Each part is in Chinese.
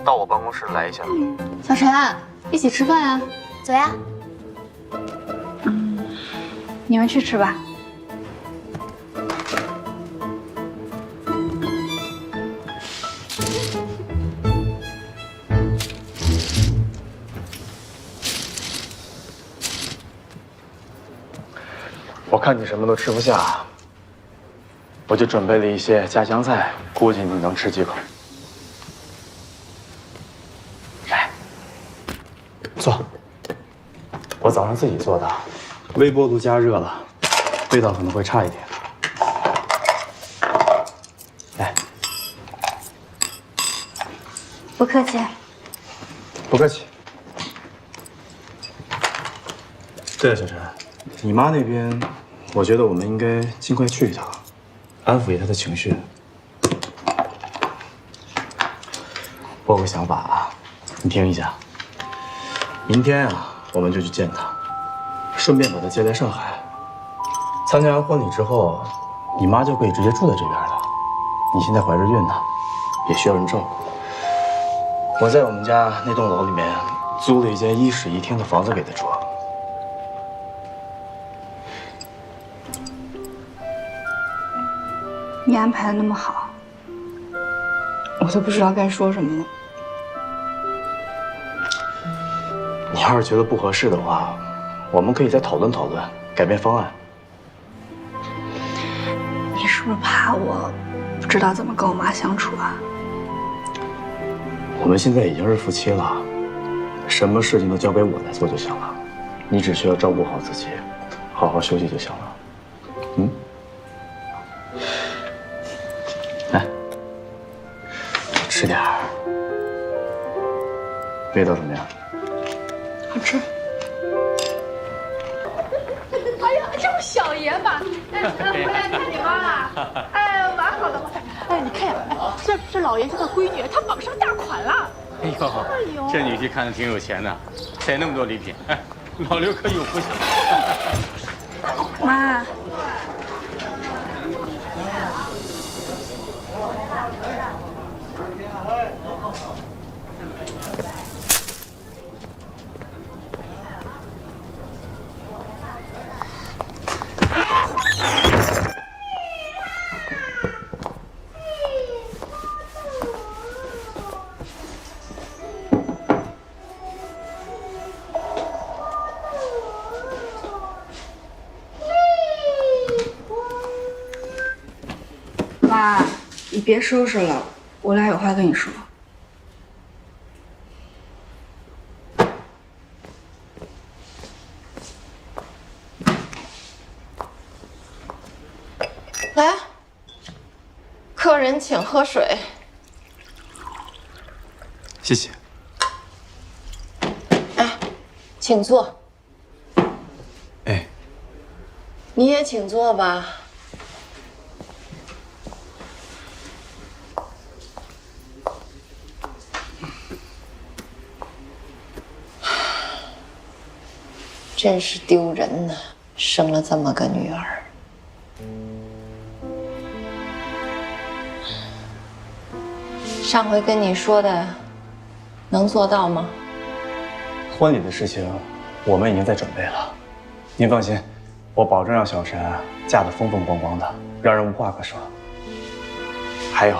到我办公室来一下。小陈，一起吃饭呀？走呀。你们去吃吧。我看你什么都吃不下，我就准备了一些家乡菜，估计你能吃几口。来，坐。我早上自己做的，微波炉加热了，味道可能会差一点。来，不客气。不客气。对了，小陈，你妈那边，我觉得我们应该尽快去一趟，安抚一下她的情绪。我有个想法啊，你听一下。明天啊，我们就去见她，顺便把她接来上海。参加完婚礼之后，你妈就可以直接住在这边了。你现在怀着孕呢，也需要人照顾。我在我们家那栋楼里面租了一间1室1厅的房子给她住。你安排的那么好，我都不知道该说什么了。你要是觉得不合适的话，我们可以再讨论讨论，改变方案。你是不是怕我不知道怎么跟我妈相处啊？我们现在已经是夫妻了，什么事情都交给我来做就行了，你只需要照顾好自己，好好休息就行了。嗯。来，吃点儿，味道怎么样？好吃。哎呀，这不小爷吗？回来看你妈了。哎，蛮好的。哎，你看呀，这老爷家的闺女，她绑上大款了。哎呦，这女婿看着挺有钱的，带那么多礼品，哎，老刘可有福气了。妈。妈，你别收拾了，我俩有话跟你说。来，客人请喝水。谢谢。哎，请坐。哎，你也请坐吧。真是丢人呐，生了这么个女儿。上回跟你说的，能做到吗？婚礼的事情，我们已经在准备了。您放心，我保证让小陈嫁得风风光光的，让人无话可说。还有，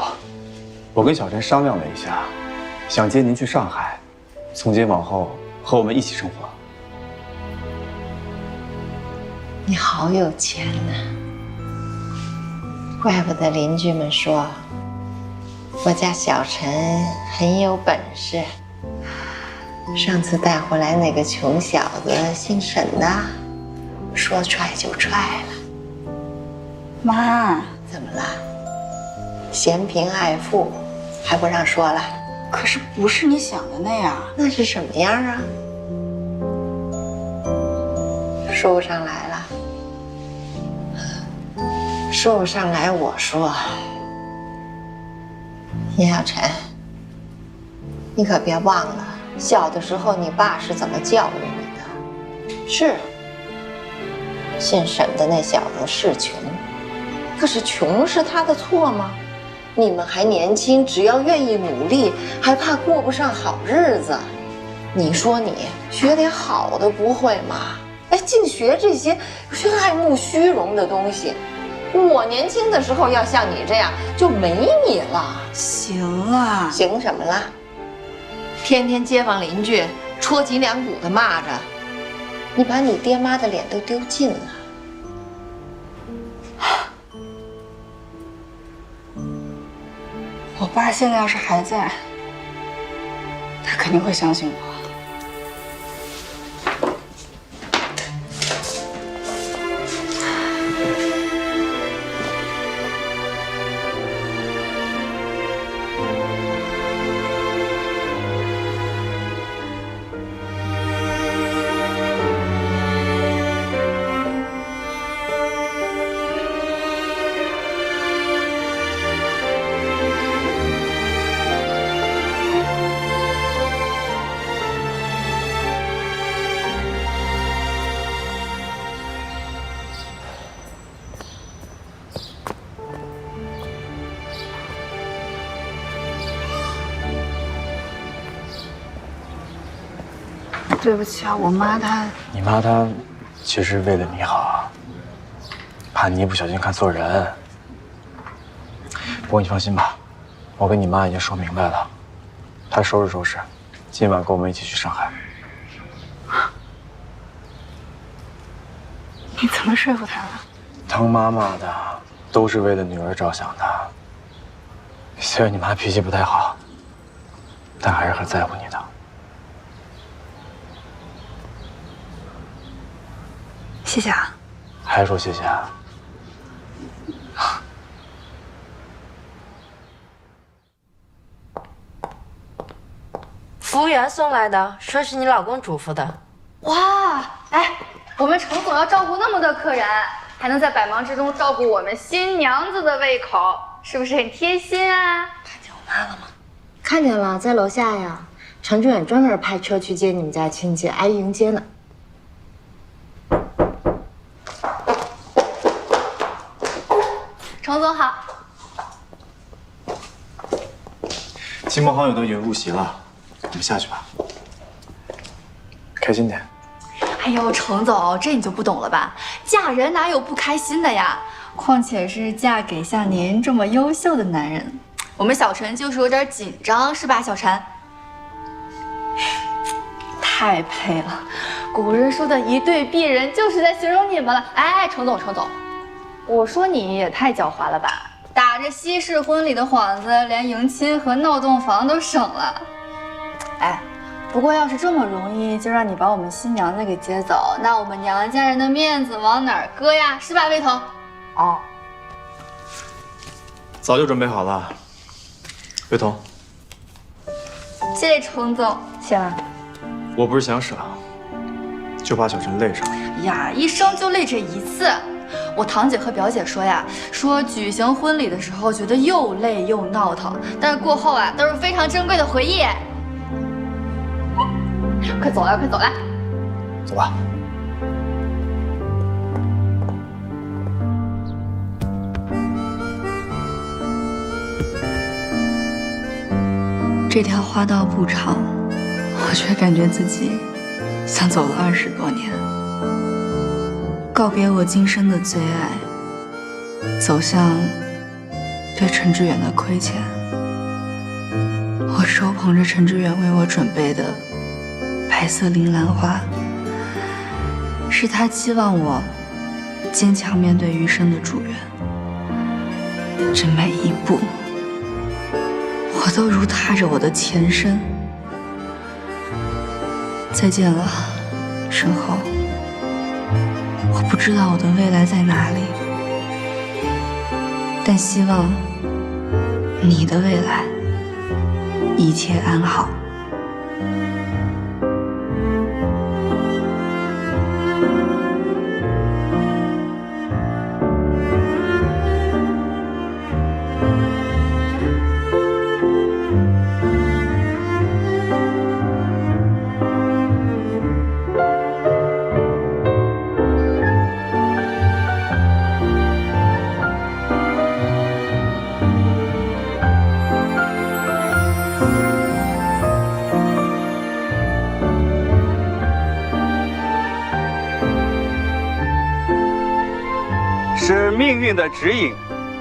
我跟小陈商量了一下，想接您去上海，从今往后和我们一起生活。你好有钱呐，怪不得邻居们说我家小陈很有本事。上次带回来那个穷小子姓沈的，说踹就踹了。妈，怎么了？嫌贫爱富，还不让说了？可是不是你想的那样。那是什么样啊？书上来了，书上来我说，叶小晨，你可别忘了，小的时候你爸是怎么教育你的。是，姓沈的那小子是穷，可是穷是他的错吗？你们还年轻，只要愿意努力，还怕过不上好日子？你说你学点好的不会吗？哎，净学这些爱慕虚荣的东西。我年轻的时候要像你这样，就没你了。行了，行什么了？天天街坊邻居戳脊梁骨的骂着，你把你爹妈的脸都丢尽了。我爸现在要是还在，他肯定会相信我。对不起啊，我妈她……你妈她其实为了你好，怕你一不小心看错人。不过你放心吧，我跟你妈已经说明白了，她收拾收拾，今晚跟我们一起去上海。你怎么说服她的？当妈妈的都是为了女儿着想的。虽然你妈脾气不太好，但还是很在乎你的。谢谢啊。还说谢谢啊？服务员送来的，说是你老公嘱咐的。哇，哎，我们程总要照顾那么多客人，还能在百忙之中照顾我们新娘子的胃口，是不是很贴心啊？看见我妈了吗？看见了，在楼下呀。程志远专门派车去接你们家亲戚，阿姨迎接呢。程总好。亲朋好友都已经入席了，我们下去吧。开心点。哎呦，程总，这你就不懂了吧？嫁人哪有不开心的呀？况且是嫁给像您这么优秀的男人，我们小陈就是有点紧张，是吧，小陈？太配了，古人说的一对璧人就是在形容你们了。哎，程总，我说你也太狡猾了吧！打着西式婚礼的幌子，连迎亲和闹洞房都省了。哎，不过要是这么容易就让你把我们新娘子给接走，那我们娘家人的面子往哪儿搁呀？是吧，魏彤？哦，早就准备好了。魏彤，谢谢程总。谢了。我不是想省，就怕小陈累上。呀，一生就累这一次。我堂姐和表姐说呀，说举行婚礼的时候觉得又累又闹腾，但是过后啊都是非常珍贵的回忆。快走了，快走了。走吧。这条花道不长，我却感觉自己像走了20多年。告别我今生的最爱，走向对陈志远的亏欠。我手捧着陈志远为我准备的白色铃兰花，是他期望我坚强面对余生的祝愿。这每一步，我都如踏着我的前身。再见了，身后。我不知道我的未来在哪里，但希望你的未来一切安好。命运的指引，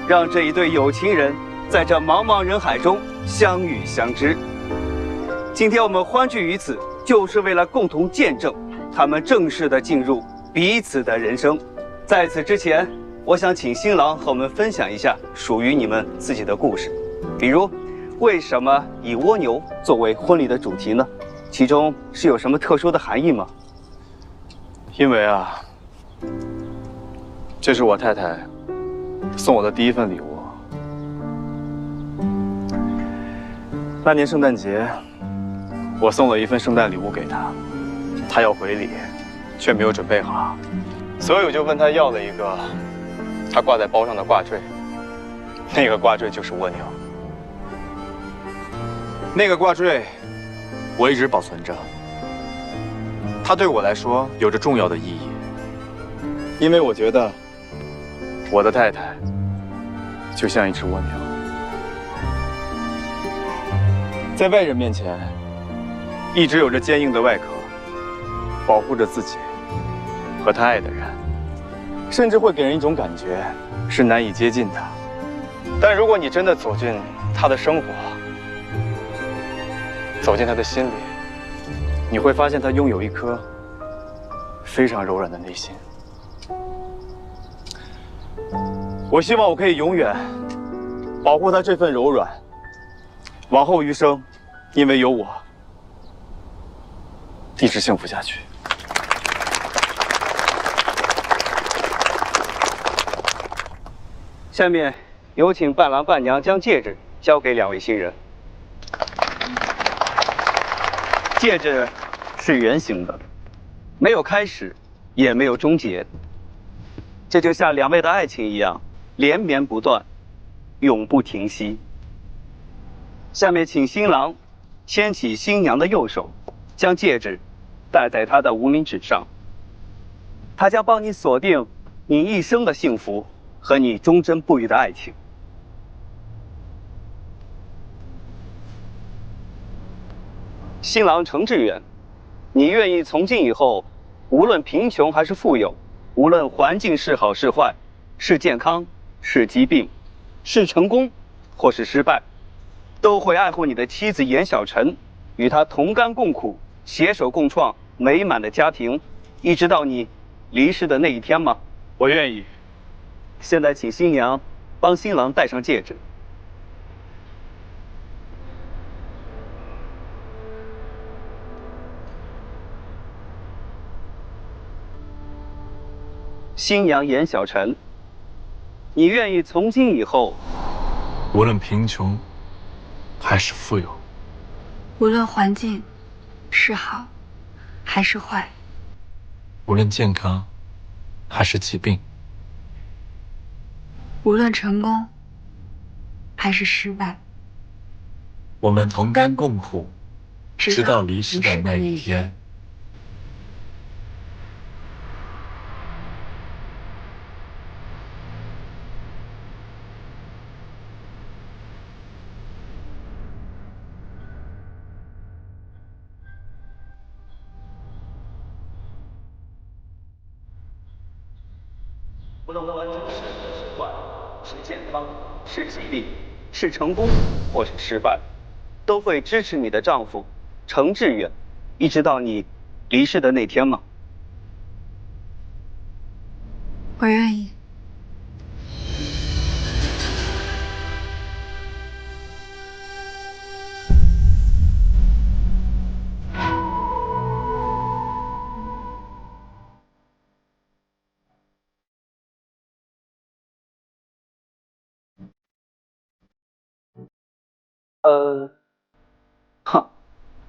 让这一对有情人在这茫茫人海中相遇相知。今天我们欢聚于此，就是为了共同见证他们正式的进入彼此的人生。在此之前，我想请新郎和我们分享一下属于你们自己的故事，比如为什么以蜗牛作为婚礼的主题呢？其中是有什么特殊的含义吗？因为啊，这是我太太送我的第一份礼物。那年圣诞节，我送了一份圣诞礼物给她，她要回礼，却没有准备好，所以我就问她要了一个她挂在包上的挂坠，那个挂坠就是蜗牛。那个挂坠我一直保存着，它对我来说有着重要的意义，因为我觉得我的太太就像一只蜗牛，在外人面前一直有着坚硬的外壳，保护着自己和他爱的人，甚至会给人一种感觉是难以接近的。但如果你真的走进他的生活，走进他的心里，你会发现他拥有一颗非常柔软的内心。我希望我可以永远保护他这份柔软，往后余生，因为有我，一直幸福下去。下面有请伴郎伴娘将戒指交给两位新人。戒指是圆形的，没有开始，也没有终结。这就像两位的爱情一样，连绵不断，永不停息。下面请新郎牵起新娘的右手，将戒指戴在她的无名指上。他将帮你锁定你一生的幸福和你忠贞不渝的爱情。新郎程志远，你愿意从今以后，无论贫穷还是富有，无论环境是好是坏，是健康是疾病，是成功或是失败，都会爱护你的妻子严小晨，与她同甘共苦，携手共创美满的家庭，一直到你离世的那一天吗？我愿意。现在请新娘帮新郎戴上戒指。新娘严小晨，你愿意从今以后，无论贫穷还是富有，无论环境是好还是坏，无论健康还是疾病，无论成功还是失败，我们同甘共苦，直到离世的那一天。无论完成是坏，是健康，是疾病，是成功或是失败，都会支持你的丈夫程志远，一直到你离世的那天吗？我愿意。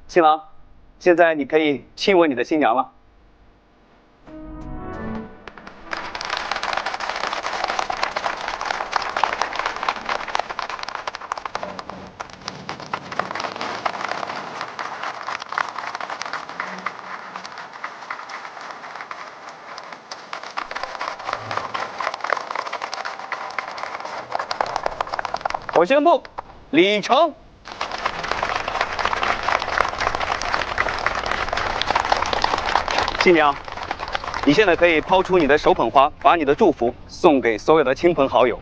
新郎，现在你可以亲吻你的新娘了。我宣布，礼成。新娘，你现在可以抛出你的手捧花，把你的祝福送给所有的亲朋好友。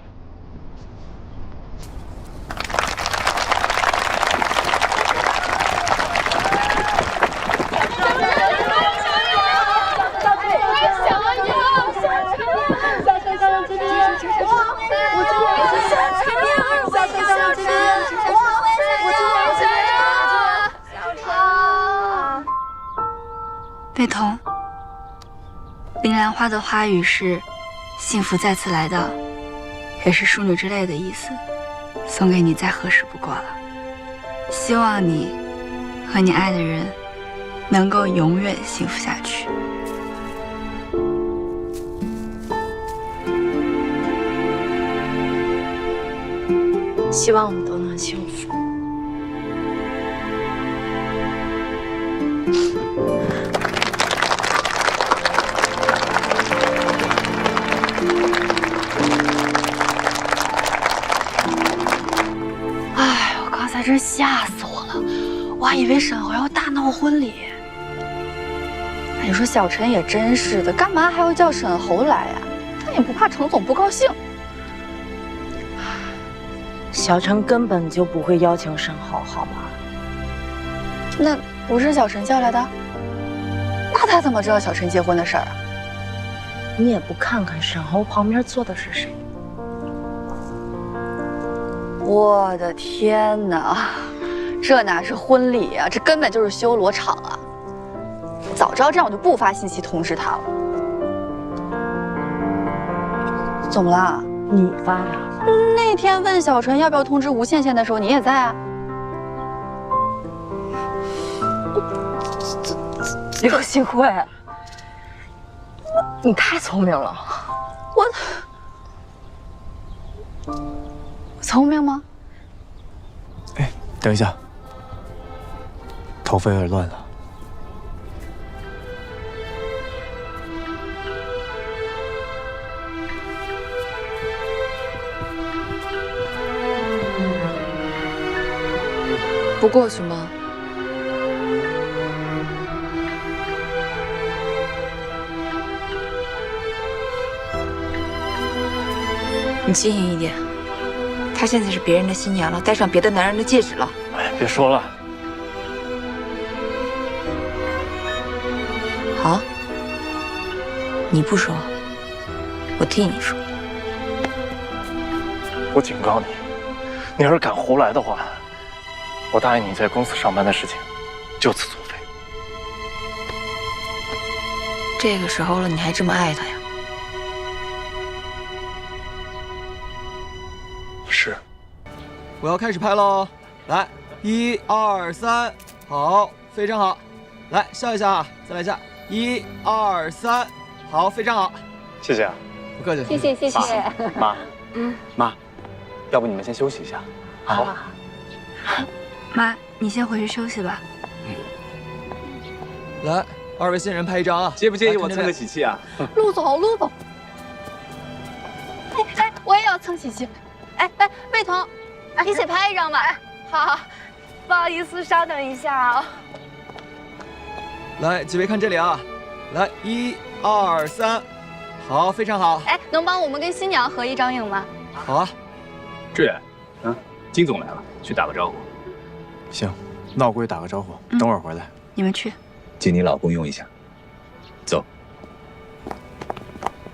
贝彤，铃兰花的花语是“幸福再次来到”，也是淑女之泪的意思，送给你再合适不过了。希望你和你爱的人能够永远幸福下去。希望我们都能幸福。哎，我刚才真吓死我了，我还以为沈侯要大闹婚礼。哎，你说小陈也真是的，干嘛还要叫沈侯来呀？他也不怕程总不高兴。小陈根本就不会邀请沈侯，好吗？那不是小陈叫来的？那他怎么知道小陈结婚的事儿啊？你也不看看沈侯旁边坐的是谁？我的天哪，这哪是婚礼啊，这根本就是修罗场啊！早知道这样，我就不发信息通知他了。怎么了？你发的。那天问小陈要不要通知吴倩倩的时候，你也在啊。刘新慧，你太聪明了。我聪明吗？哎，等一下，头发有点乱了。不过去吗？你轻盈一点，她现在是别人的新娘了，戴上别的男人的戒指了。哎，别说了。好，你不说，我替你说。我警告你，你要是敢胡来的话，我答应你在公司上班的事情就此作废。这个时候了，你还这么爱他呀？是。我要开始拍喽，来，1、2、3，好，非常好，来笑一下啊，再来一下，1、2、3，好，非常好，谢谢啊，不客气，谢谢。妈，妈，要不你们先休息一下。好。妈，你先回去休息吧。来，2位新人拍一张啊，介不介意我蹭个喜气啊？陆总，哎，我也要蹭喜气。哎，魏彤，一起拍一张吧。好，不好意思，稍等一下啊。来，几位看这里啊，来，1、2、3，好，非常好。哎，能帮我们跟新娘合一张影吗？好啊。志远，金总来了，去打个招呼。行，那我过去打个招呼，等会儿回来。你们去。借你老公用一下。走。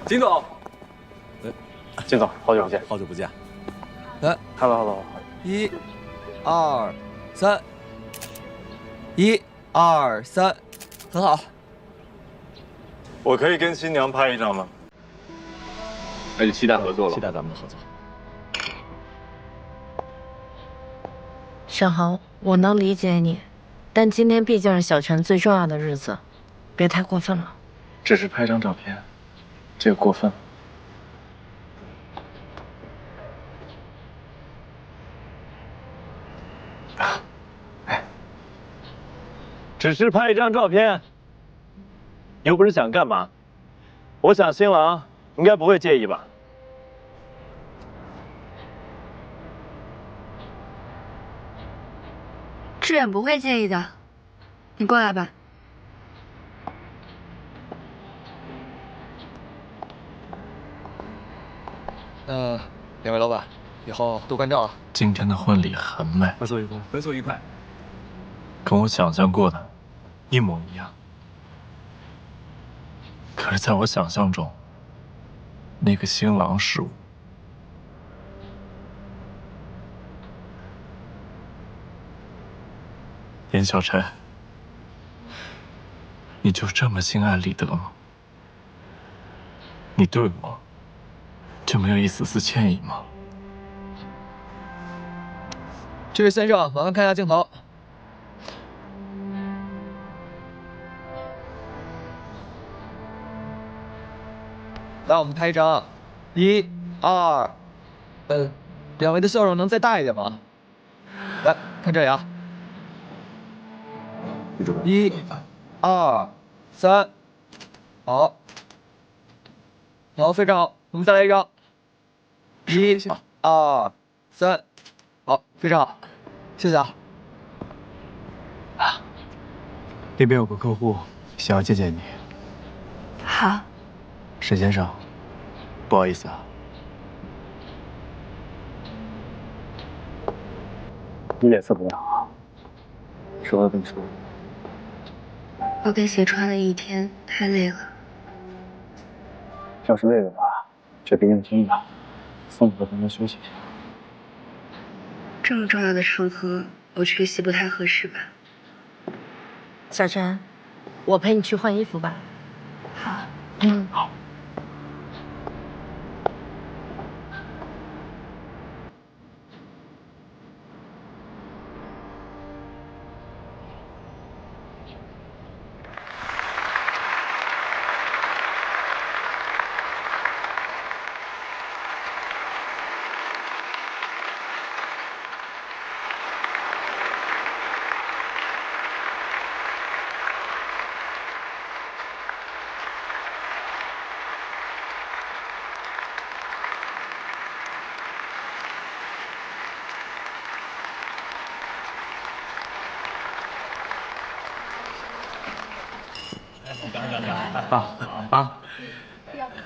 金总，金总，好久不见。好久不见。来 ，Hello， 1、2、3，1、2、3，很好。我可以跟新娘拍一张吗？那就期待合作了。期待咱们的合作。沈侯，我能理解你，但今天毕竟是小陈最重要的日子，别太过分了。只是拍张照片，这个过分。只是拍一张照片，你又不是想干嘛？我想新郎应该不会介意吧？志远不会介意的，你过来吧。那两位老板，以后多关照啊。今天的婚礼很美，合作愉快，合作愉快。跟我想象过的一模一样。可是，在我想象中，那个新郎是我。严小晨，你就这么心安理得吗？你对我就没有一丝丝歉意吗？这位先生，麻烦看一下镜头。来，我们拍一张，1、2，两位的笑容能再大一点吗？来看这里啊，1、2、3，好，好，非常好，我们再来一张，1、2、3，好，非常好，谢谢啊。那边有个客户想要见见你。好。沈先生，不好意思啊。你脸色不太好，说话跟你说。我给写穿了一天，太累了。要是累的话，就别认真吧，送你和朋友休息一下。这么重要的场合，我缺席不太合适吧？小陈，我陪你去换衣服吧。好。好。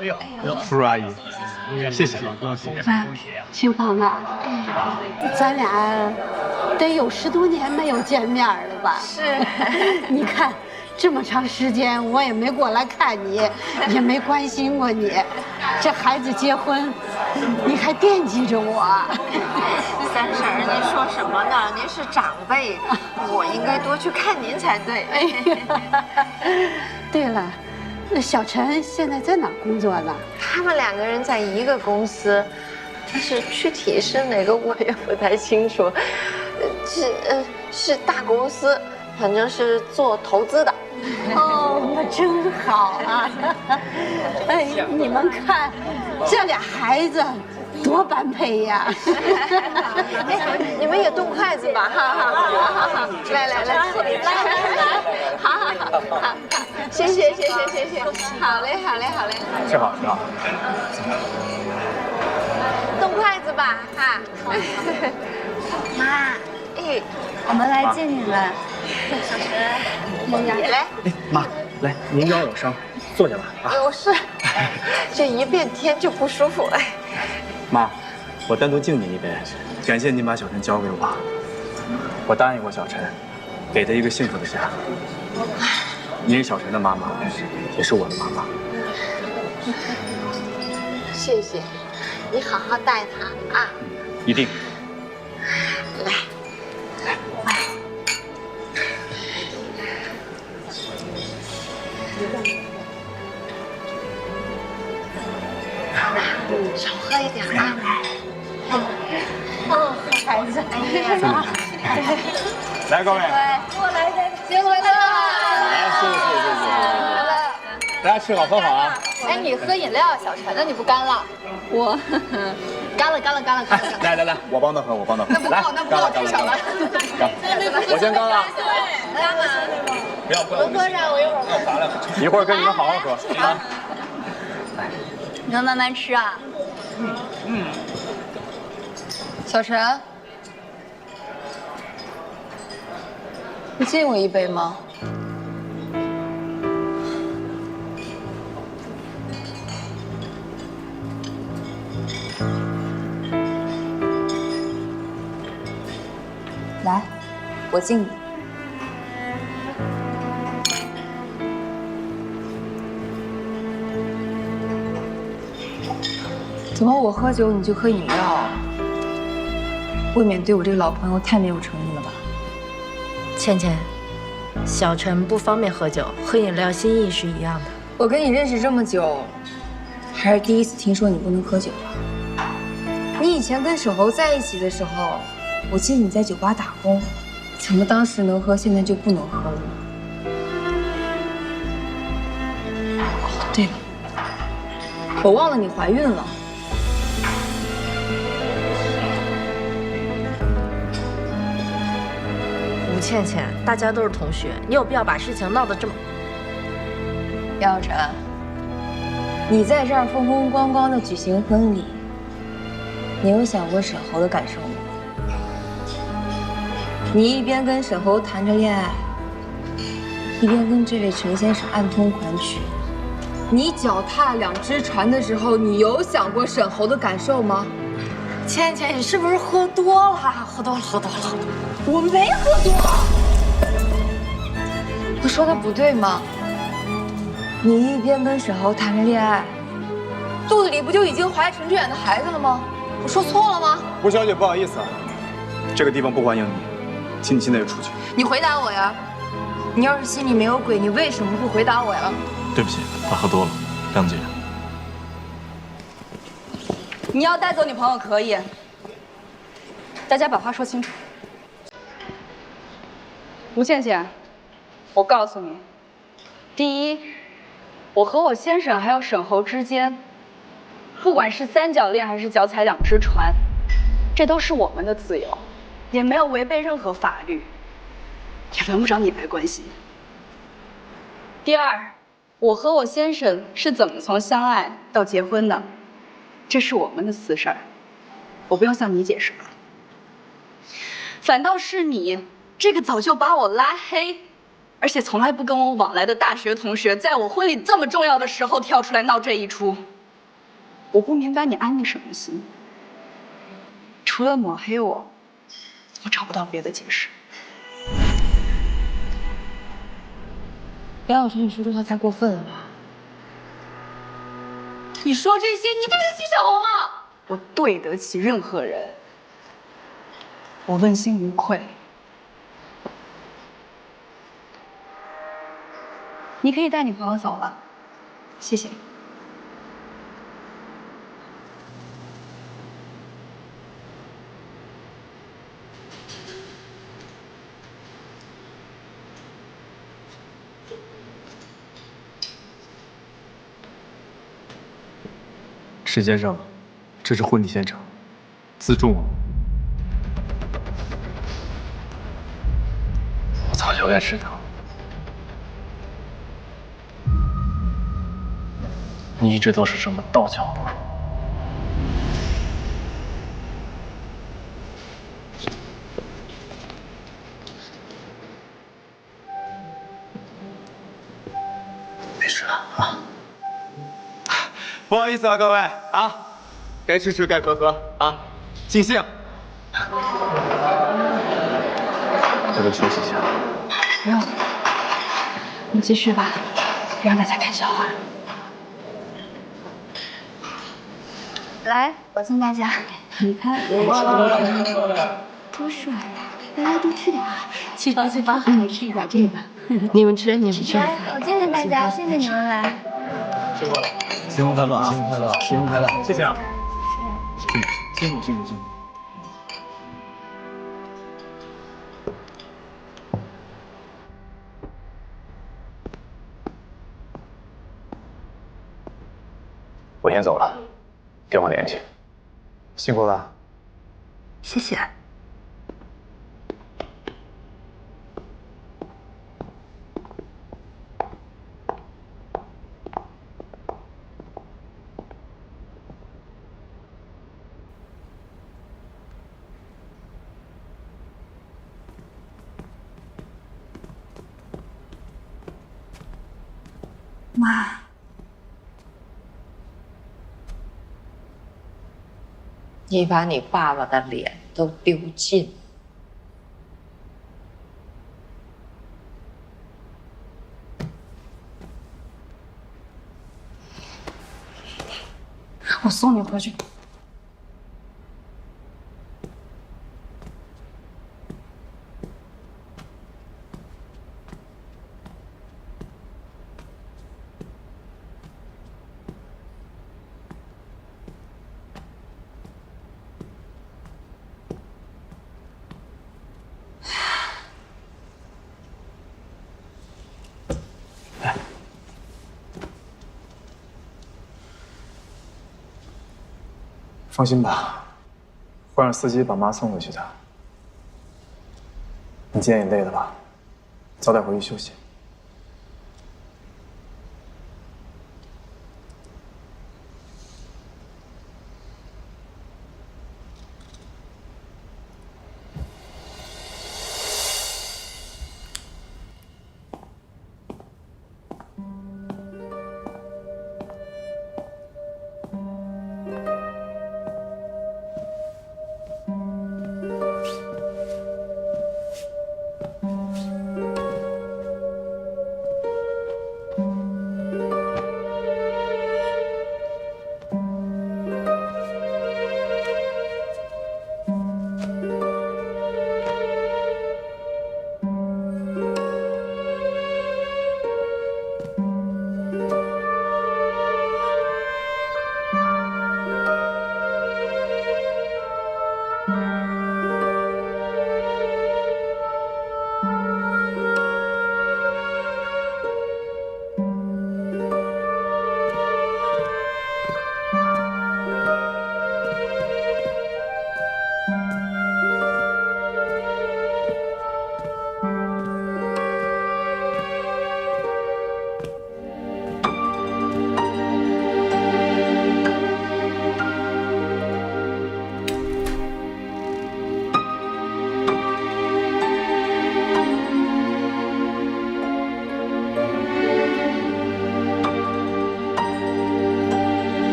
哎呦，叔叔阿姨，谢谢，妈，亲朋们，咱俩得有10多年没有见面了吧？是，你看这么长时间，我也没过来看你，也没关心过你。这孩子结婚，你还惦记着我。三婶儿，您说什么呢？您是长辈，我应该多去看您才对。哎呀，对了。那小陈现在在哪儿工作呢？他们2个人在一个公司，但是具体是哪个我也不太清楚。是大公司，反正是做投资的。哦，那真好啊！哎，你们看，这俩孩子多般配呀！你们也动筷子吧，哈哈！来，好，谢谢，好嘞，吃好。动筷子吧，哈。妈，我们来敬你了。小陈，也来。妈，来，您腰有伤，坐下吧。有事，这一变天就不舒服。妈，我单独敬您一杯，感谢您把小陈交给我。我答应过小陈，给他一个幸福的家。您是小陈的妈妈，也是我的妈妈。谢谢，你好好带他啊。一定。来。少喝一点啊！哦，孩子，来，各位，给我来一杯，结婚了！谢，大家吃好喝好啊！哎，你喝饮料，小陈的你不干了？我干了。来，我帮他喝，那不够，太少了。我先干了。不要，多喝上，我一会儿。一会儿跟你们好好喝啊。你能慢慢吃啊。小陈，你敬我一杯吗？来，我敬你。怎么我喝酒你就喝饮料？未免对我这个老朋友太没有诚意了吧？倩倩，小陈不方便喝酒，喝饮料心意是一样的。我跟你认识这么久，还是第一次听说你不能喝酒啊。你以前跟沈侯在一起的时候，我记得你在酒吧打工，怎么当时能喝，现在就不能喝了呢？哦，对了，我忘了你怀孕了。吴倩倩，大家都是同学，你有必要把事情闹得这么……杨小晨，你在这儿风风光光的举行婚礼，你有想过沈侯的感受吗？你一边跟沈侯谈着恋爱，一边跟这位陈先生暗通款曲，你脚踏两只船的时候，你有想过沈侯的感受吗？倩倩，你是不是喝多了？喝多了。我没喝多。我说的不对吗？你一边跟沈侯谈着恋爱，肚子里不就已经怀陈志远的孩子了吗？我说错了吗？吴小姐，不好意思啊，这个地方不欢迎你，请你现在就出去。你回答我呀！你要是心里没有鬼，你为什么不回答我呀？对不起，他喝多了，谅解。你要带走女朋友可以，大家把话说清楚。吴倩倩，我告诉你，第一，我和我先生还有沈侯之间，不管是三角恋还是脚踩两只船，这都是我们的自由，也没有违背任何法律，也轮不着你来关心。第二，我和我先生是怎么从相爱到结婚的，这是我们的私事儿，我不用向你解释了。反倒是你这个早就把我拉黑，而且从来不跟我往来的大学同学，在我婚礼这么重要的时候跳出来闹这一出，我不明白你安的什么心。除了抹黑我找不到别的解释。杨小晨，你说这话太过分了吧？你说这些，你对得起小红吗？我对得起任何人，我问心无愧。你可以带女朋友走了，谢谢。沈先生，这是婚礼现场，自重啊！我早就该知道，你一直都是这么刀枪不入。没事啊。不好意思啊，各位啊，该吃吃，该喝喝啊，尽兴。要不要休息一下？不用，你继续吧，别让大家看笑话。来，我送大家。你看，多帅！大家多吃点。去吧去吧，来吃一点这个。你们吃，你们吃。我谢谢大家，谢谢你们来。新婚快乐啊！新婚快乐！新婚快乐！谢谢啊！辛苦辛苦辛苦。我先走了，电话联系。辛苦了。谢谢。妈，你把你爸爸的脸都丢尽，我送你回去。放心吧，会让司机把妈送回去的。你今天也累了吧？早点回去休息。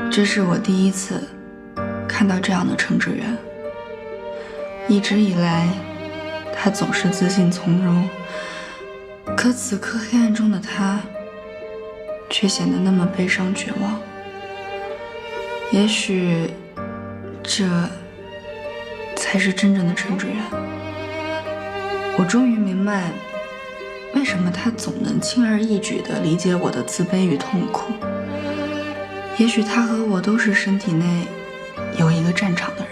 这是我第一次看到这样的程志远。一直以来，他总是自信从容，可此刻黑暗中的他，却显得那么悲伤绝望。也许，这才是真正的程志远。我终于明白，为什么他总能轻而易举地理解我的自卑与痛苦。也许他和我都是身体内有一个战场的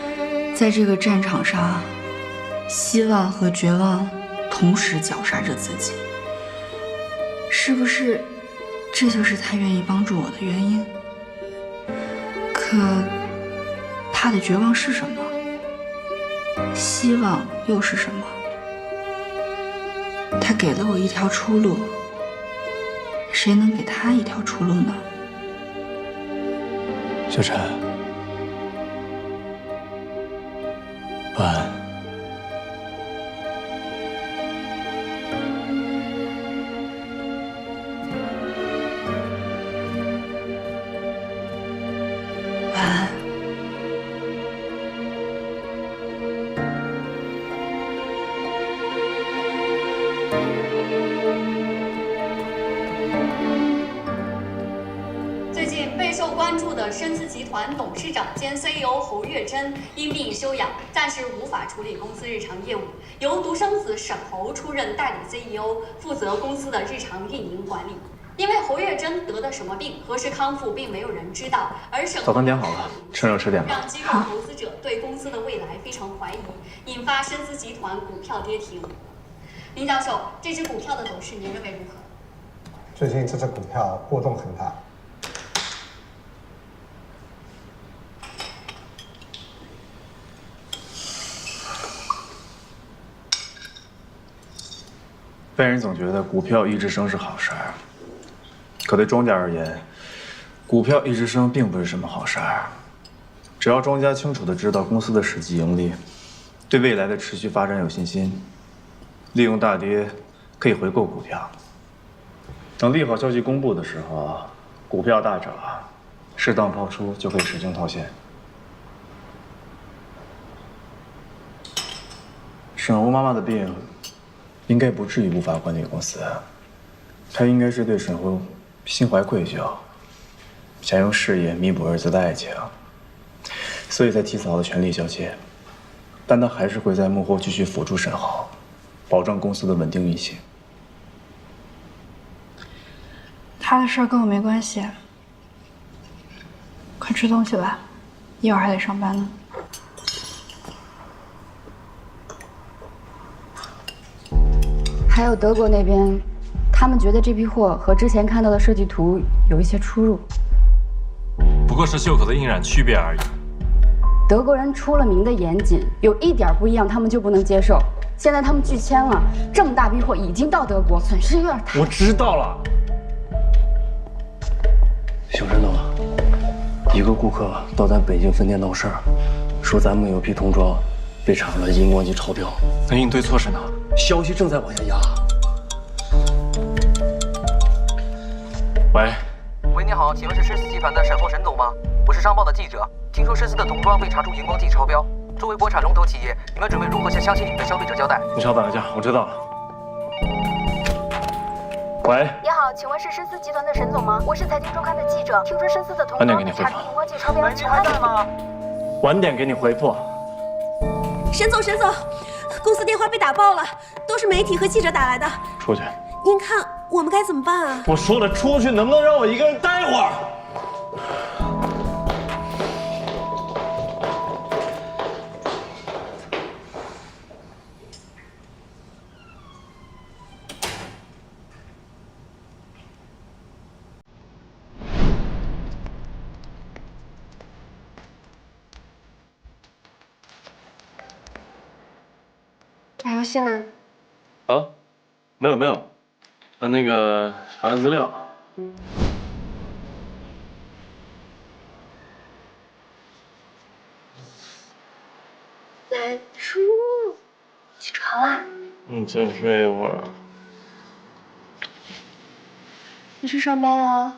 人，在这个战场上，希望和绝望同时绞杀着自己。是不是这就是他愿意帮助我的原因？可他的绝望是什么？希望又是什么？他给了我一条出路，谁能给他一条出路呢？小陈，晚安。晚安。最近备受关注的深思集团董事长兼 CEO 侯月珍因病休养，暂时无法处理公司日常业务，由独生子沈侯出任代理 CEO， 负责公司的日常运营管理。因为侯月珍得的什么病，何时康复，并没有人知道。而沈早饭点好了，趁热吃点吧。让机构投资者对公司的未来非常怀疑，引发深思集团股票跌停。林教授，这只股票的走势您认为如何？最近这只股票波动很大。外人总觉得股票一直升是好事儿，可对庄家而言，股票一直升并不是什么好事儿。只要庄家清楚地知道公司的实际盈利，对未来的持续发展有信心，利用大跌可以回购股票。等利好消息公布的时候，股票大涨，适当抛出就可以使劲套现。沈欧妈妈的病，应该不至于无法管理公司。她应该是对沈欧心怀愧疚，想用事业弥补儿子的爱情，所以才提早的全力交接。但她还是会在幕后继续辅助沈豪，保证公司的稳定运行。他的事儿跟我没关系。快吃东西吧，一会儿还得上班呢。还有德国那边，他们觉得这批货和之前看到的设计图有一些出入。不过是袖口的印染区别而已。德国人出了名的严谨，有一点不一样他们就不能接受。现在他们拒签了，这么大批货已经到德国，损失有点大。我知道了。小陈总，一个顾客到咱北京分店闹事儿，说咱们有批童装被查了荧光剂超标。那应对措施呢？消息正在往下压。喂，喂，你好，请问是深思集团的沈后沈总吗？我是商报的记者，听说深思的童装被查出荧光剂超标。作为国产龙头企业，你们准备如何向相信你们的消费者交代？你稍等一下，我知道了。喂，你好，请问是深思集团的沈总吗？我是财经周刊的记者，听说深思的童装被查出荧光剂超标，请问您还在吗？晚点给你回复。沈总，公司电话被打爆了，都是媒体和记者打来的。出去。您看我们该怎么办啊？我说了，出去，能不能让我一个人待会儿？打游戏呢？啊，没有，那个查资料。南叔，起床啦？再睡一会儿。你去上班了？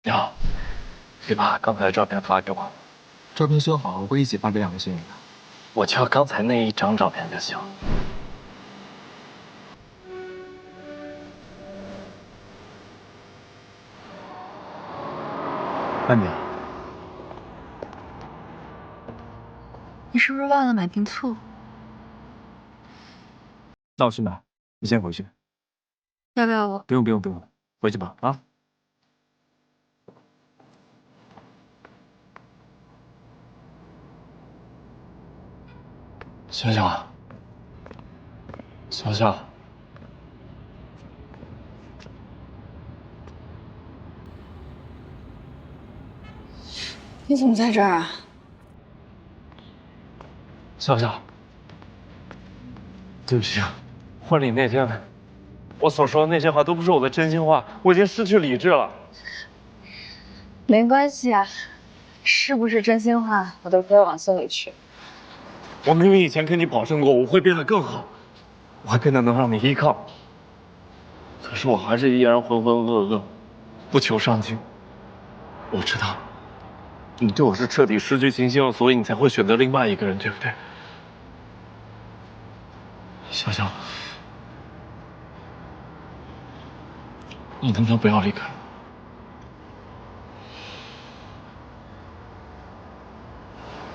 你好，可以把刚才的照片发给我。照片修好，我会一起发给2个幸运的。我就要刚才那一张照片就行。慢点。你是不是忘了买瓶醋？那我去买，你先回去。要不要我？不用，回去吧啊。小小，小小，你怎么在这儿啊？小小，对不起啊，婚礼那天，我所说的那些话都不是我的真心话，我已经失去理智了。没关系啊，是不是真心话，我都可以往心里去。我明明以前跟你保证过，我会变得更好，我会变得能让你依靠。可是我还是依然浑浑噩噩，不求上进。我知道，你对我是彻底失去信心了，所以你才会选择另外一个人，对不对？小小，你能不能不要离开我？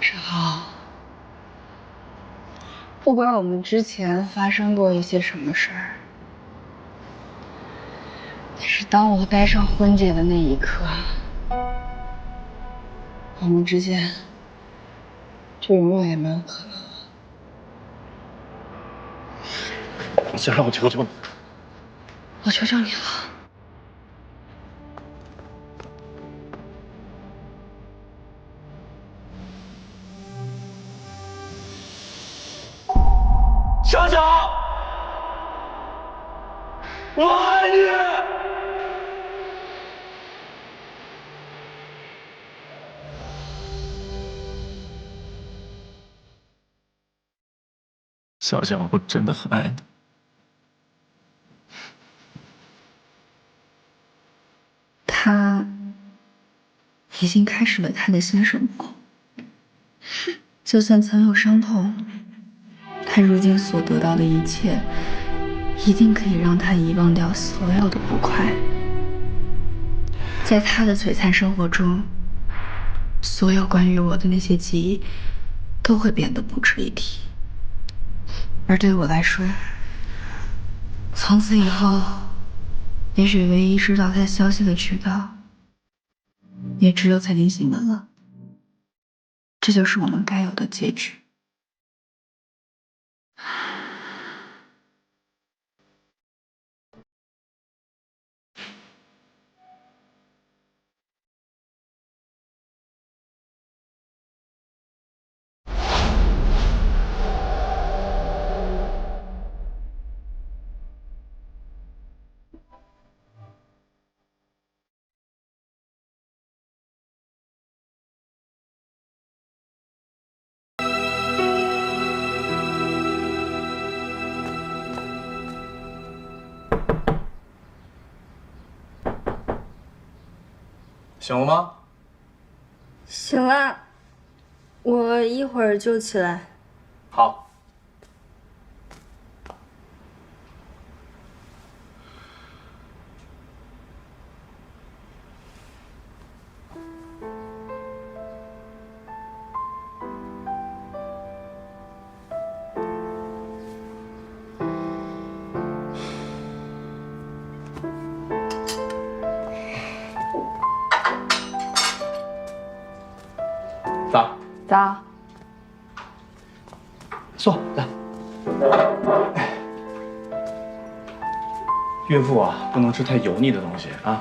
志豪，我不知道我们之前发生过一些什么事儿，但是当我戴上婚戒的那一刻，我们之间就永远也没有可能了。小小，我求求你，我求求你了。小小，我爱你。小小，我真的很爱你。他已经开始了他的新生活，就算曾有伤痛，他如今所得到的一切，一定可以让他遗忘掉所有的不快。在他的璀璨生活中，所有关于我的那些记忆，都会变得不值一提。而对我来说，从此以后，也许唯一知道他消息的渠道，也只有财经新闻了。这就是我们该有的结局。醒了吗？醒了，我一会儿就起来。好。早。早。坐，来。孕妇啊，不能吃太油腻的东西啊，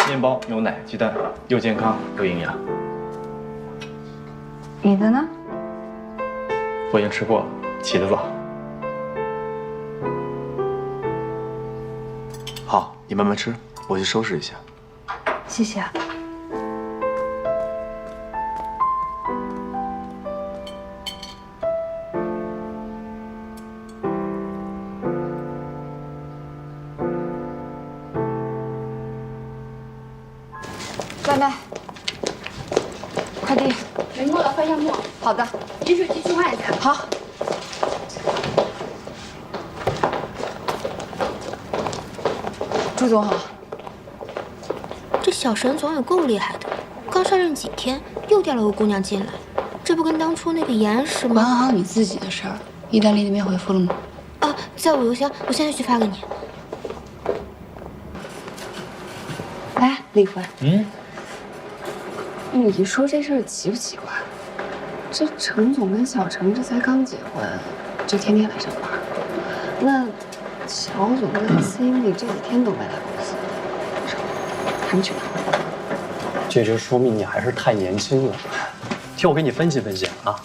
面包、牛奶、鸡蛋，又健康又营养。你的呢？我已经吃过了，起得早。好，你慢慢吃，我去收拾一下。谢谢啊。外卖，快递，没墨了，换一下墨。好的，饮水机去换一下。好。朱总好。这小沈总也够厉害的，刚上任几天又调了个姑娘进来，这不跟当初那个严实吗？管好你自己的事儿。意大利那边回复了吗？啊，在我邮箱，我现在去发给你。哎，李辉。你说这事儿奇不奇怪？这陈总跟小陈这才刚结婚，就天天来上班。那乔总跟 Cindy 这几天都没来公司，还没去哪？这就说明你还是太年轻了。听我给你分析分析啊。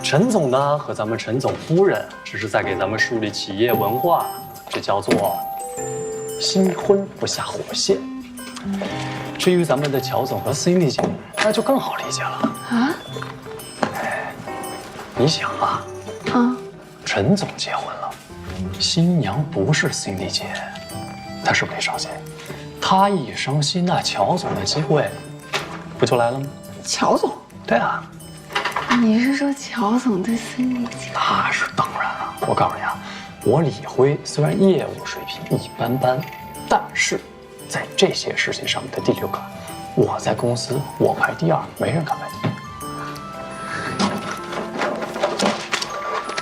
陈总呢和咱们陈总夫人只是在给咱们树立企业文化，这叫做新婚不下火线。至于咱们的乔总和 Cindy 姐，那就更好理解了啊。你想啊，陈总结婚了，新娘不是 Cindy 姐，他是不是得伤心？他一伤心，那乔总的机会不就来了吗？乔总？对啊。你是说乔总对 Cindy 姐？那是当然了。我告诉你啊，我李辉虽然业务水平一般般，但是在这些事情上面的第六感，我在公司我排第二，没人敢排第一。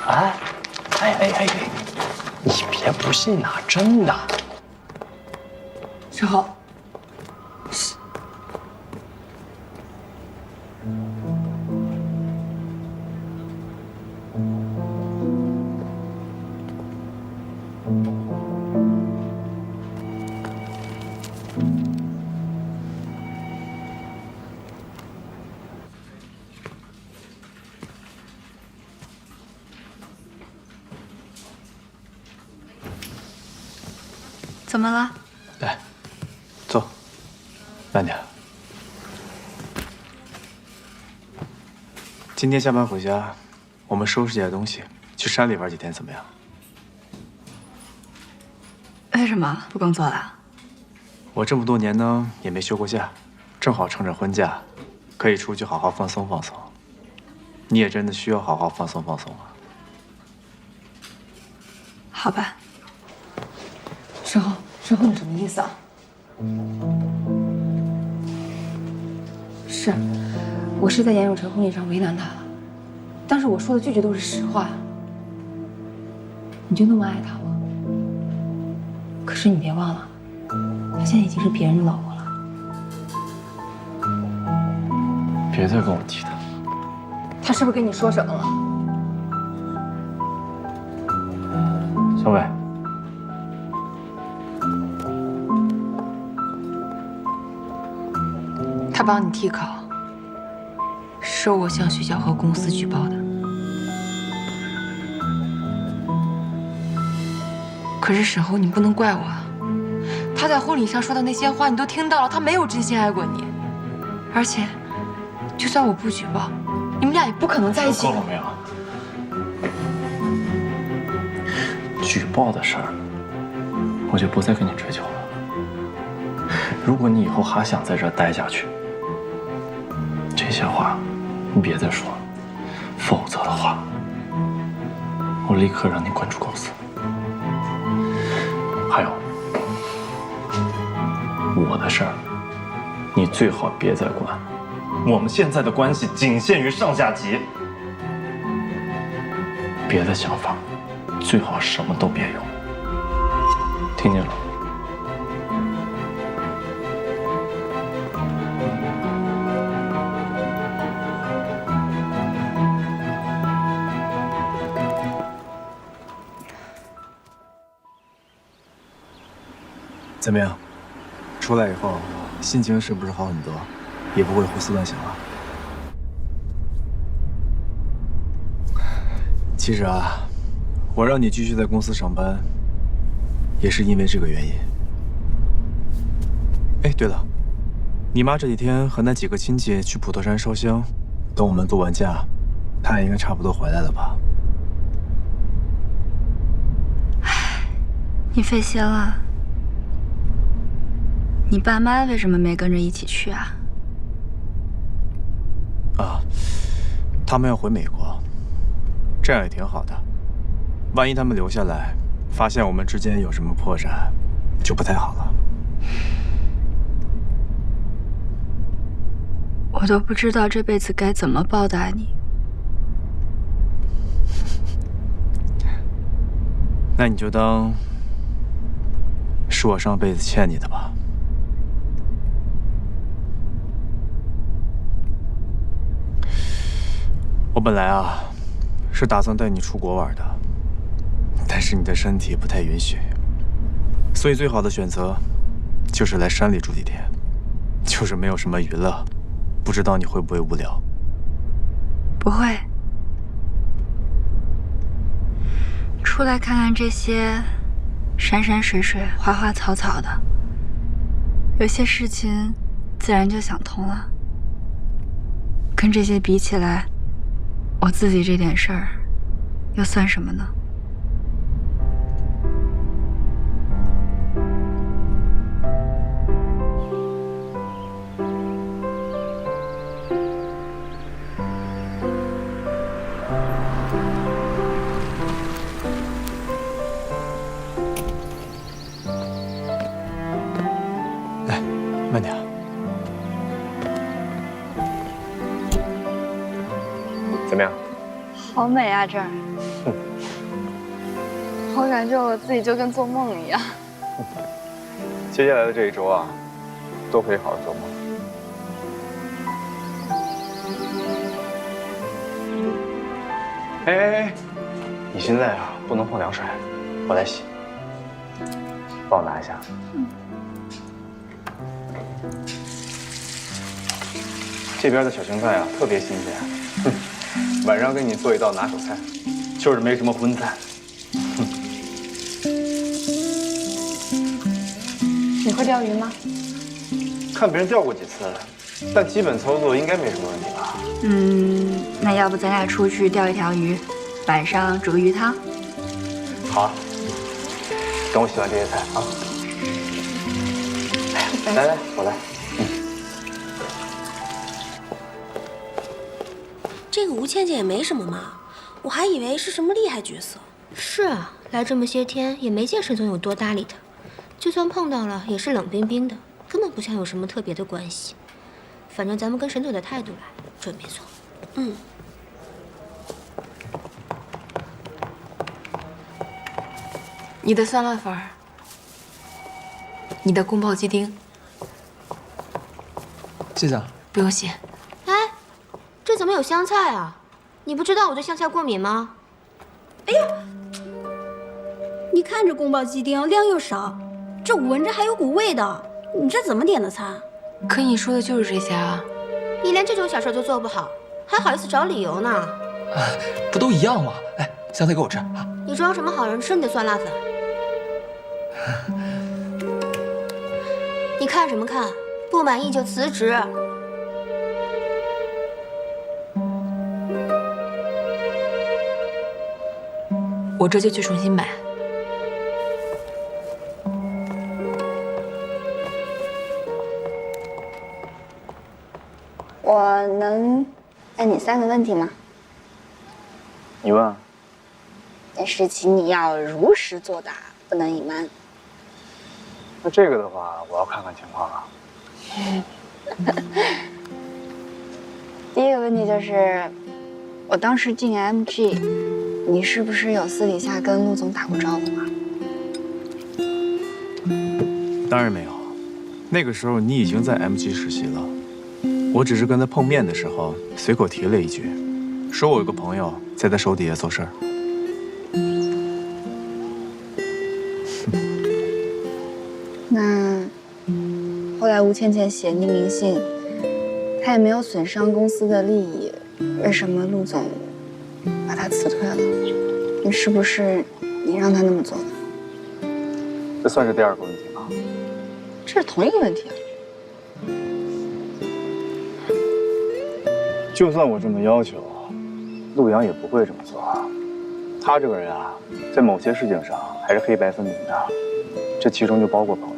哎，你别不信呐，真的。世豪，怎么了？来，坐，慢点。今天下班回家，我们收拾点东西，去山里玩几天，怎么样？为什么不工作了？我这么多年呢，也没休过假，正好趁着婚假，可以出去好好放松放松。你也真的需要好好放松放松啊。好吧。世豪，你什么意思啊？是，我是在严永成婚礼上为难他了，但是我说的句句都是实话。你就那么爱他吗？可是你别忘了，他现在已经是别人的老婆了。别再跟我提他。他是不是跟你说什么了？小伟。他帮你替考，是我向学校和公司举报的。可是沈侯，你不能怪我啊！他在婚礼上说的那些话，你都听到了，他没有真心爱过你。而且，就算我不举报，你们俩也不可能在一起。够了没有？举报的事儿，我就不再跟你追究了。如果你以后还想在这儿待下去，这些话你别再说了，否则的话，我立刻让你滚出公司。还有，我的事儿，你最好别再管。我们现在的关系仅限于上下级，别的想法最好什么都别有，听见了？怎么样？出来以后，心情是不是好很多？也不会胡思乱想了。其实啊，我让你继续在公司上班，也是因为这个原因。哎，对了，你妈这几天和那几个亲戚去普陀山烧香，等我们度完假，她也应该差不多回来了吧？你费心了。你爸妈为什么没跟着一起去啊？啊，他们要回美国，这样也挺好的。万一他们留下来，发现我们之间有什么破绽，就不太好了。我都不知道这辈子该怎么报答你。那你就当是我上辈子欠你的吧。本来啊，是打算带你出国玩的，但是你的身体不太允许，所以最好的选择就是来山里住几天，就是没有什么娱乐，不知道你会不会无聊？不会。出来看看这些山山水水、花花草草的，有些事情自然就想通了。跟这些比起来，我自己这点事儿又算什么呢？来，慢点。怎么样？好美啊这儿！我感觉我自己就跟做梦一样。接下来的这一周啊，都可以好好做梦。哎，你现在啊不能碰凉水，我来洗。帮我拿一下。这边的小青菜啊特别新鲜，晚上给你做一道拿手菜，就是没什么荤菜。你会钓鱼吗？看别人钓过几次，但基本操作应该没什么问题吧？那要不咱俩出去钓一条鱼，晚上煮个鱼汤？好啊，等我洗完这些菜啊。来来，我来。这个吴倩倩也没什么嘛，我还以为是什么厉害角色。是啊，来这么些天也没见沈总有多搭理她，就算碰到了也是冷冰冰的，根本不像有什么特别的关系。反正咱们跟沈总的态度来，准没错。你的酸辣粉，你的宫保鸡丁，谢谢。不用谢。哎，这怎么有香菜啊？你不知道我对香菜过敏吗？哎呀，你看这宫保鸡丁量又少，这闻着还有股味道，你这怎么点的菜？可你说的就是这些啊！你连这种小事都做不好，还好意思找理由呢？不都一样吗？哎，香菜给我吃啊！你装什么好人吃你的酸辣粉？你看什么看？不满意就辞职。我这就去重新买。我能问你3个问题吗？你问啊。但是请你要如实作答，不能隐瞒。那这个的话，我要看看情况啊。第一个问题就是，我当时进 MG， 你是不是有私底下跟陆总打过招呼啊？当然没有，那个时候你已经在 MG 实习了，我只是跟他碰面的时候随口提了一句，说我有个朋友在他手底下做事儿。那后来吴倩倩写匿名信，她也没有损伤公司的利益，为什么陆总把她辞退了？那是不是你让他那么做的？这算是第2个问题吗？这是同一个问题啊。就算我这么要求，陆阳也不会这么做。他这个人啊，在某些事情上还是黑白分明的，这其中就包括朋友。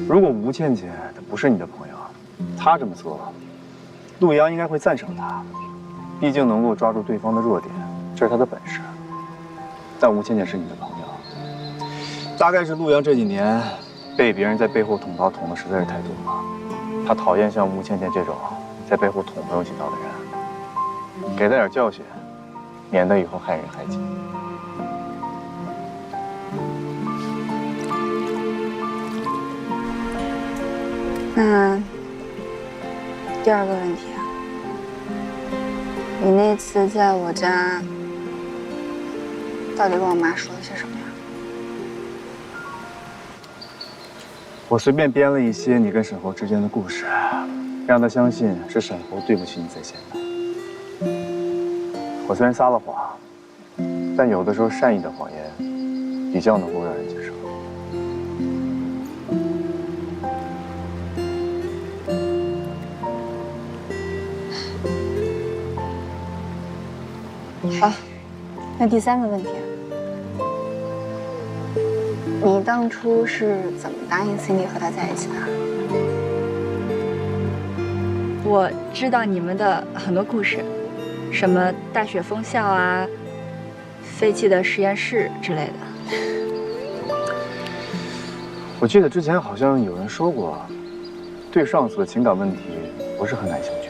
如果吴倩倩她不是你的朋友，她这么做，陆阳应该会赞赏她，毕竟能够抓住对方的弱点，这是他的本事。但吴倩倩是你的朋友，大概是陆阳这几年被别人在背后捅刀捅的实在是太多了，他讨厌像吴倩倩这种在背后捅朋友几刀的人，给他点教训，免得以后害人害己。那第2个问题啊，你那次在我家，到底跟我妈说了些什么呀？我随便编了一些你跟沈侯之间的故事，让他相信是沈侯对不起你才陷害。我虽然撒了谎，但有的时候善意的谎言比较能够让人接受。好，那第3个问题，你当初是怎么答应 Cindy 和他在一起的？我知道你们的很多故事，什么大雪封校啊、废弃的实验室之类的。我记得之前好像有人说过，对上司的情感问题不是很感兴趣。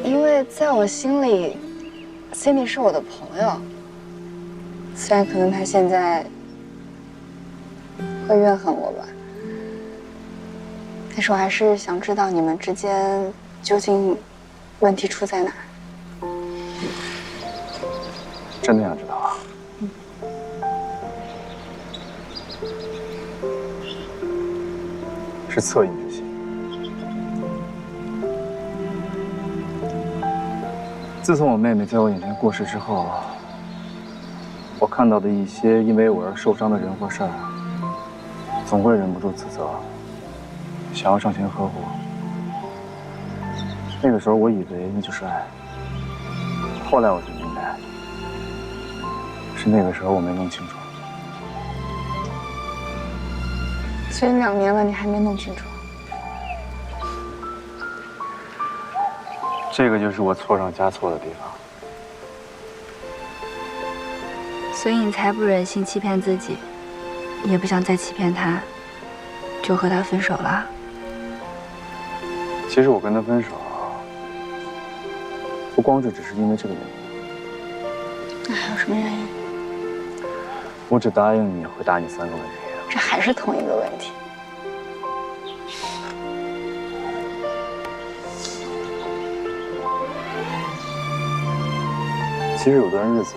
因为在我心里 ，Cindy 是我的朋友，虽然可能他现在会怨恨我吧，但是我还是想知道你们之间究竟问题出在哪儿。真的想知道啊？是恻隐之心。自从我妹妹在我眼前过世之后，我看到的一些因为我而受伤的人或事儿，总会忍不住自责，想要上前呵护。那个时候我以为那就是爱，后来我才明白，是那个时候我没弄清楚。所以2年了，你还没弄清楚？这个就是我错上加错的地方。所以你才不忍心欺骗自己，也不想再欺骗他，就和他分手了。其实我跟他分手，不光只是因为这个原因。那还有什么原因？我只答应你回答你3个问题。这还是同一个问题。其实有段日子，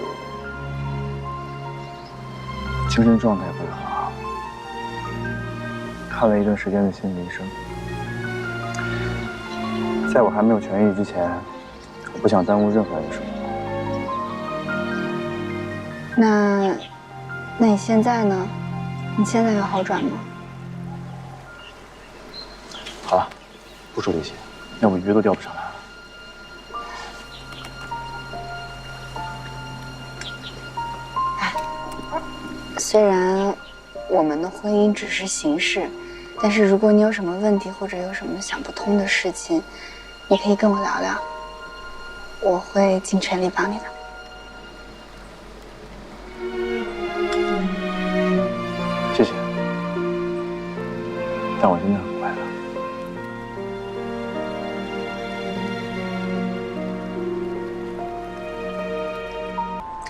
精神状态不是很好，看了一段时间的心理医生。在我还没有痊愈之前，我不想耽误任何人的生活。那你现在呢？你现在有好转吗？好了，不说这些，要不鱼都钓不上来了。虽然我们的婚姻只是形式，但是如果你有什么问题或者有什么想不通的事情，你可以跟我聊聊，我会尽全力帮你的。谢谢，但我真的很快乐。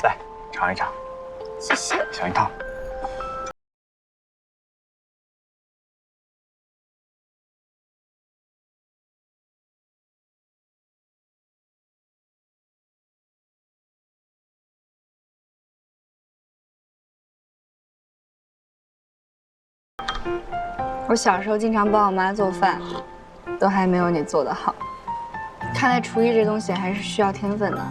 来，尝一尝。谢谢。小樱桃。我小时候经常帮我妈做饭，都还没有你做得好。看来厨艺这东西还是需要天分的。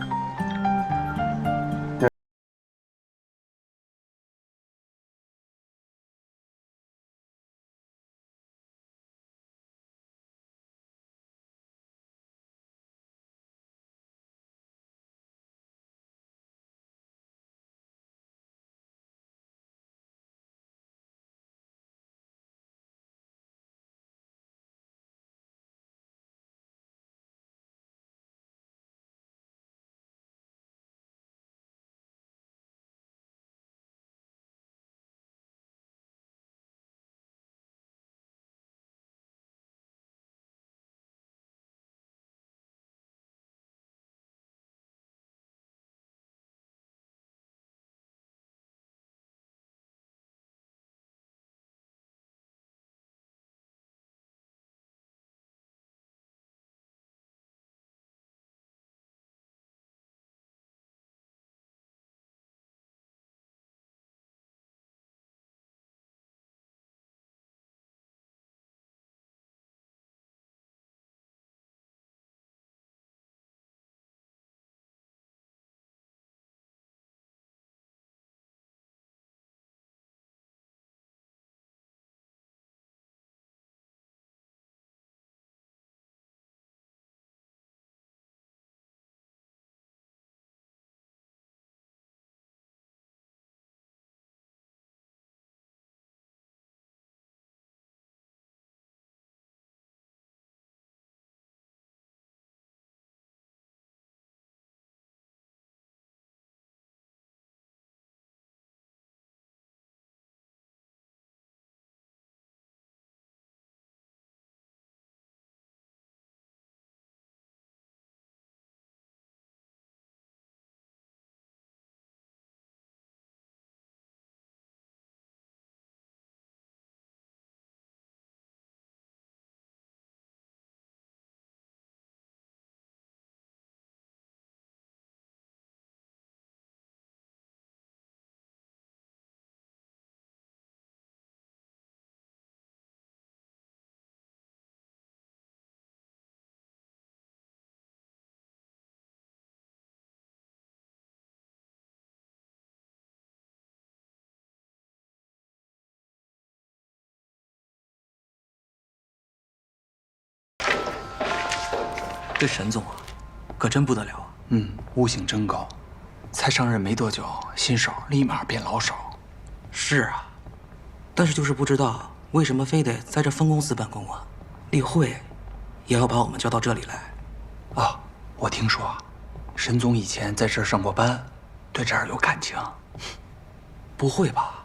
这沈总啊，可真不得了啊。悟性真高，才上任没多久，新手立马变老手。是啊，但是就是不知道为什么非得在这分公司办公啊？例会也要把我们叫到这里来。哦，我听说，沈总以前在这儿上过班，对这儿有感情。不会吧？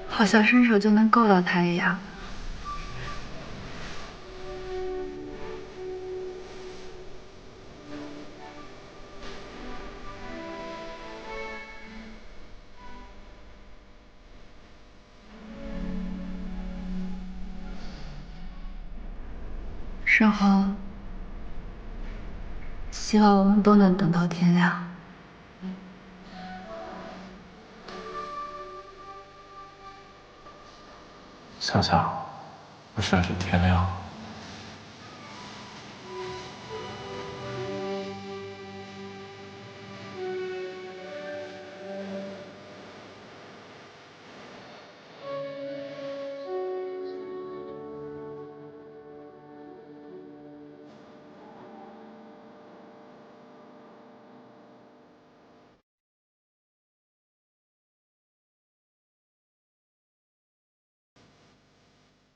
好像伸手就能够到他一样。盛虹，希望我们都能等到天亮。想想，不是天亮。